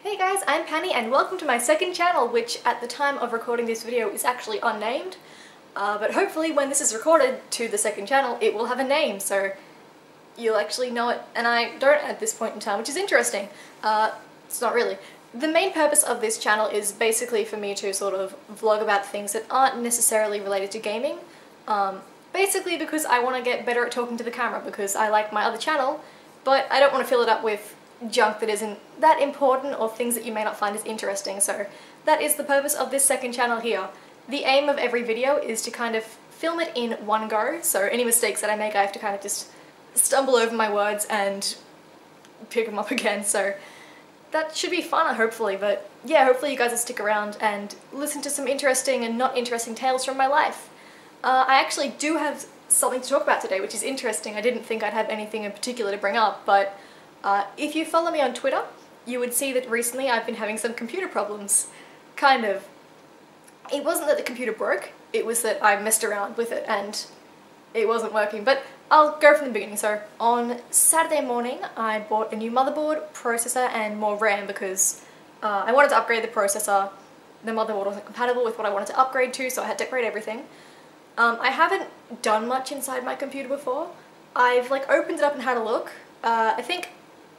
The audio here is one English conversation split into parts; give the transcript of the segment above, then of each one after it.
Hey guys, I'm Penny and welcome to my second channel, which at the time of recording this video is actually unnamed. But hopefully when this is recorded to the second channel, it will have a name, so you'll actually know it, and I don't at this point in time, which is interesting. It's not really. The main purpose of this channel is basically for me to sort of vlog about things that aren't necessarily related to gaming. Basically because I want to get better at talking to the camera, because I like my other channel, but I don't want to fill it up with junk that isn't that important or things that you may not find as interesting, so that is the purpose of this second channel here. The aim of every video is to kind of film it in one go, so any mistakes that I make I have to kind of just stumble over my words and pick them up again, so that should be fun hopefully, but yeah, hopefully you guys will stick around and listen to some interesting and not interesting tales from my life. I actually do have something to talk about today, which is interesting. I didn't think I'd have anything in particular to bring up, but if you follow me on Twitter, you would see that recently I've been having some computer problems. Kind of. It wasn't that the computer broke, it was that I messed around with it and it wasn't working. But I'll go from the beginning. So on Saturday morning I bought a new motherboard, processor and more RAM because I wanted to upgrade the processor. The motherboard wasn't compatible with what I wanted to upgrade to, so I had to upgrade everything. I haven't done much inside my computer before. I've like opened it up and had a look. I think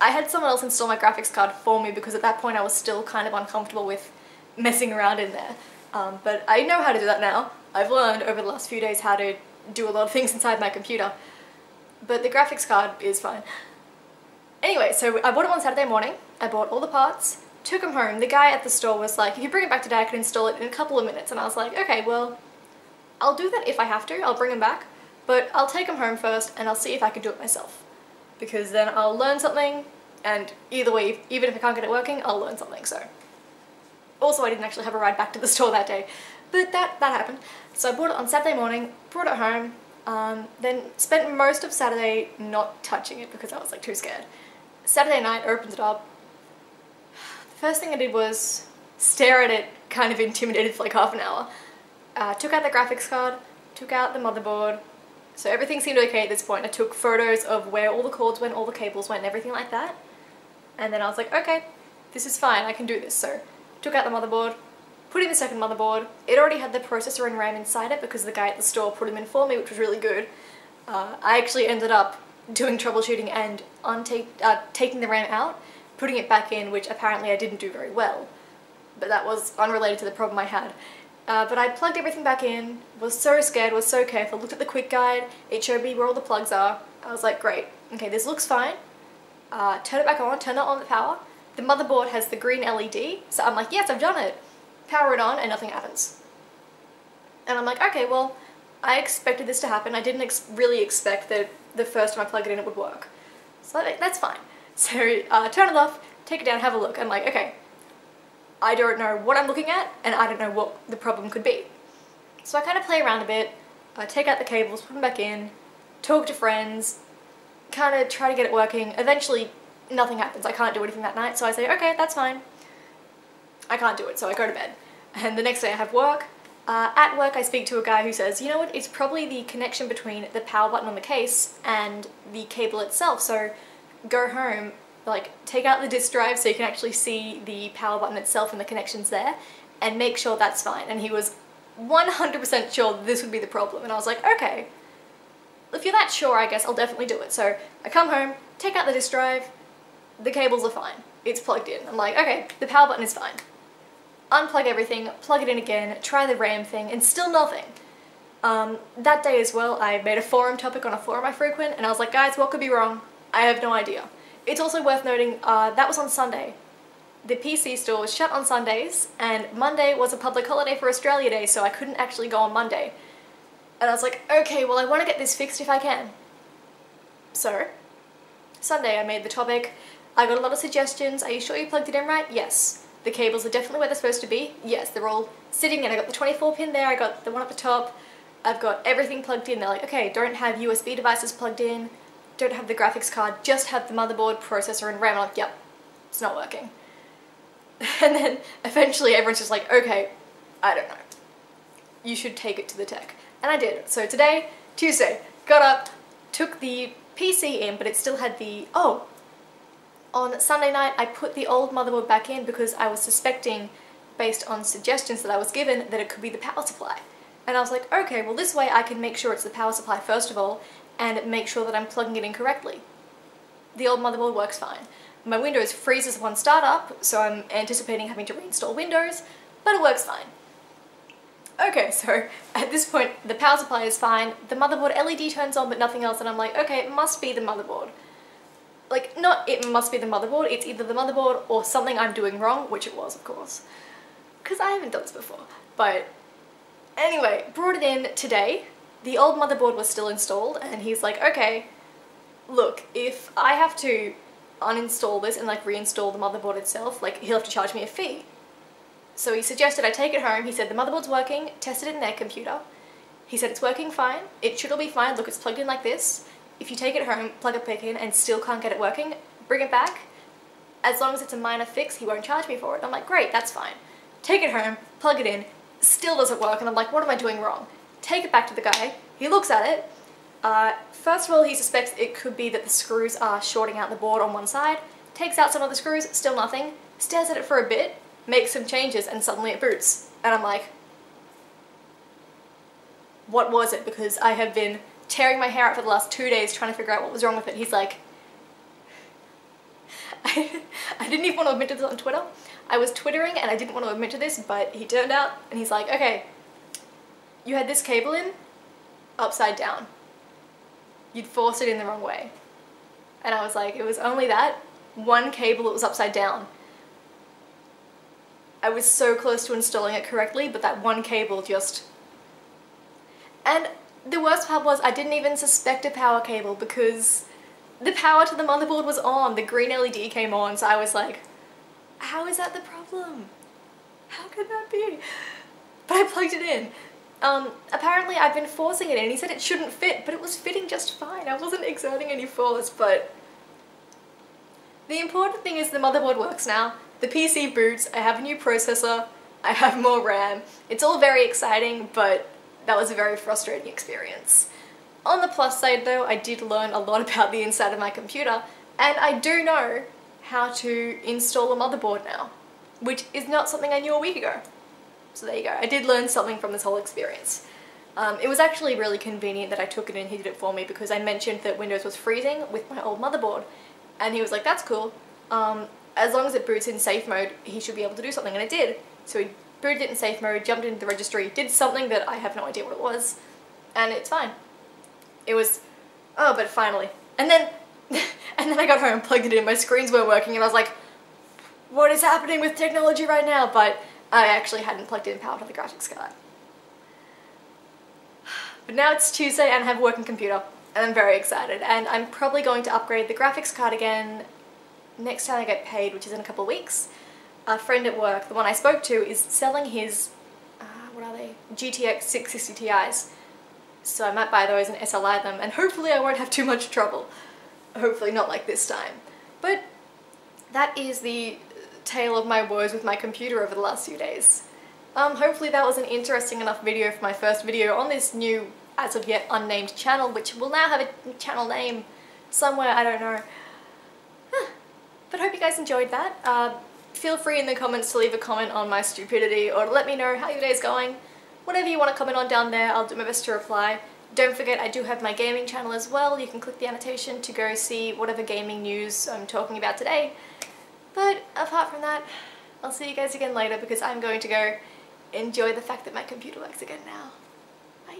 I had someone else install my graphics card for me because at that point I was still kind of uncomfortable with messing around in there. But I know how to do that now. I've learned over the last few days how to do a lot of things inside my computer. But the graphics card is fine. Anyway, so I bought it on Saturday morning. I bought all the parts, took them home. The guy at the store was like, if you bring it back today I can install it in a couple of minutes. And I was like, okay, well, I'll do that if I have to. I'll bring them back. But I'll take them home first and I'll see if I can do it myself. Because then I'll learn something, and either way, even if I can't get it working, I'll learn something, so. Also, I didn't actually have a ride back to the store that day, but that happened. So I bought it on Saturday morning, brought it home, then spent most of Saturday not touching it because I was like too scared. Saturday night, opened it up. The first thing I did was stare at it, kind of intimidated for like half an hour. Took out the graphics card, took out the motherboard. So everything seemed okay at this point. I took photos of where all the cords went, all the cables went, and everything like that. And then I was like, okay, this is fine, I can do this. So took out the motherboard, put in the second motherboard. It already had the processor and RAM inside it because the guy at the store put them in for me, which was really good. I actually ended up doing troubleshooting and taking the RAM out, putting it back in, which apparently I didn't do very well. But that was unrelated to the problem I had. But I plugged everything back in, was so scared, was so careful, looked at the quick guide, it showed me where all the plugs are. I was like, great, okay, this looks fine. Turn it back on, turn it on the power. The motherboard has the green LED, so I'm like, yes, I've done it. Power it on and nothing happens. And I'm like, okay, well, I expected this to happen. I didn't really expect that the first time I plug it in it would work. So that's fine. So turn it off, take it down, have a look. I'm like, okay. I don't know what I'm looking at, and I don't know what the problem could be. So I kind of play around a bit, take out the cables, put them back in, talk to friends, kind of try to get it working. Eventually, nothing happens. I can't do anything that night, so I say, okay, that's fine. I can't do it, so I go to bed. And the next day I have work. At work I speak to a guy who says, you know what, it's probably the connection between the power button on the case and the cable itself, so go home, like take out the disk drive so you can actually see the power button itself and the connections there, and make sure that's fine. And he was 100% sure this would be the problem, and I was like, okay, if you're that sure I guess I'll definitely do it. So I come home, take out the disk drive, the cables are fine, it's plugged in. I'm like, okay, the power button is fine. Unplug everything, plug it in again, try the RAM thing, and still nothing. That day as well I made a forum topic on a forum I frequent, and I was like, guys, what could be wrong? I have no idea. It's also worth noting, that was on Sunday. The PC store was shut on Sundays, and Monday was a public holiday for Australia Day, so I couldn't actually go on Monday. And I was like, okay, well I want to get this fixed if I can. So, Sunday I made the topic, I got a lot of suggestions. Are you sure you plugged it in right? Yes. The cables are definitely where they're supposed to be? Yes, they're all sitting in. I got the 24 pin there, I got the one at the top, I've got everything plugged in. They're like, okay, don't have USB devices plugged in, don't have the graphics card, just have the motherboard, processor and RAM. I'm like, yep, it's not working. And then eventually everyone's just like, okay, I don't know. You should take it to the tech. And I did. So today, Tuesday, got up, took the PC in, but it still had the, oh, On Sunday night, I put the old motherboard back in because I was suspecting, based on suggestions that I was given, that it could be the power supply. And I was like, okay, well this way I can make sure it's the power supply first of all, and make sure that I'm plugging it in correctly. The old motherboard works fine. My Windows freezes upon startup, so I'm anticipating having to reinstall Windows, but it works fine. Okay, so at this point the power supply is fine, the motherboard LED turns on but nothing else, and I'm like, okay, it must be the motherboard. Like, not it must be the motherboard, it's either the motherboard or something I'm doing wrong, which it was, of course. Because I haven't done this before. But anyway, brought it in today. The old motherboard was still installed, and he's like, okay, look, if I have to uninstall this and like reinstall the motherboard itself, like he'll have to charge me a fee. So he suggested I take it home. He said the motherboard's working, tested it in their computer. He said it's working fine, it should all be fine, look, it's plugged in like this. If you take it home, plug it back in, and still can't get it working, bring it back. As long as it's a minor fix, he won't charge me for it. I'm like, great, that's fine. Take it home, plug it in, still doesn't work, and I'm like, what am I doing wrong? Take it back to the guy, he looks at it. First of all, he suspects it could be that the screws are shorting out the board on one side, takes out some of the screws, still nothing, stares at it for a bit, makes some changes, and suddenly it boots. And I'm like, what was it? Because I have been tearing my hair out for the last 2 days trying to figure out what was wrong with it. He's like, I didn't even want to admit to this on Twitter. I was twittering and I didn't want to admit to this, but he turned out and he's like, okay, you had this cable in upside down. You'd forced it in the wrong way. And I was like, it was only that one cable that was upside down. I was so close to installing it correctly, but that one cable just... And the worst part was I didn't even suspect a power cable because the power to the motherboard was on, the green LED came on, so I was like, how is that the problem? How could that be? But I plugged it in. Apparently I've been forcing it in, he said it shouldn't fit, but it was fitting just fine. I wasn't exerting any force, but the important thing is the motherboard works now, the PC boots, I have a new processor, I have more RAM. It's all very exciting, but that was a very frustrating experience. On the plus side though, I did learn a lot about the inside of my computer, and I do know how to install a motherboard now, which is not something I knew a week ago. So there you go, I did learn something from this whole experience. It was actually really convenient that I took it in and he did it for me because I mentioned that Windows was freezing with my old motherboard, and he was like, that's cool, as long as it boots in safe mode, he should be able to do something, and it did. So he booted it in safe mode, jumped into the registry, did something that I have no idea what it was, and it's fine. It was, oh, but finally. And then I got home, plugged it in, my screens weren't working, and I was like, what is happening with technology right now? But I actually hadn't plugged in power to the graphics card. But now it's Tuesday and I have a working computer, and I'm very excited, and I'm probably going to upgrade the graphics card again next time I get paid, which is in a couple of weeks. A friend at work, the one I spoke to, is selling his, what are they? GTX 660 Ti's. So I might buy those and SLI them, and hopefully I won't have too much trouble. Hopefully not like this time. But that is the tale of my woes with my computer over the last few days. Hopefully that was an interesting enough video for my first video on this new, as of yet unnamed channel, which will now have a channel name somewhere, I don't know. But hope you guys enjoyed that. Feel free in the comments to leave a comment on my stupidity or to let me know how your day's going. Whatever you want to comment on down there, I'll do my best to reply. Don't forget I do have my gaming channel as well. You can click the annotation to go see whatever gaming news I'm talking about today. But apart from that, I'll see you guys again later because I'm going to go enjoy the fact that my computer works again now. Bye.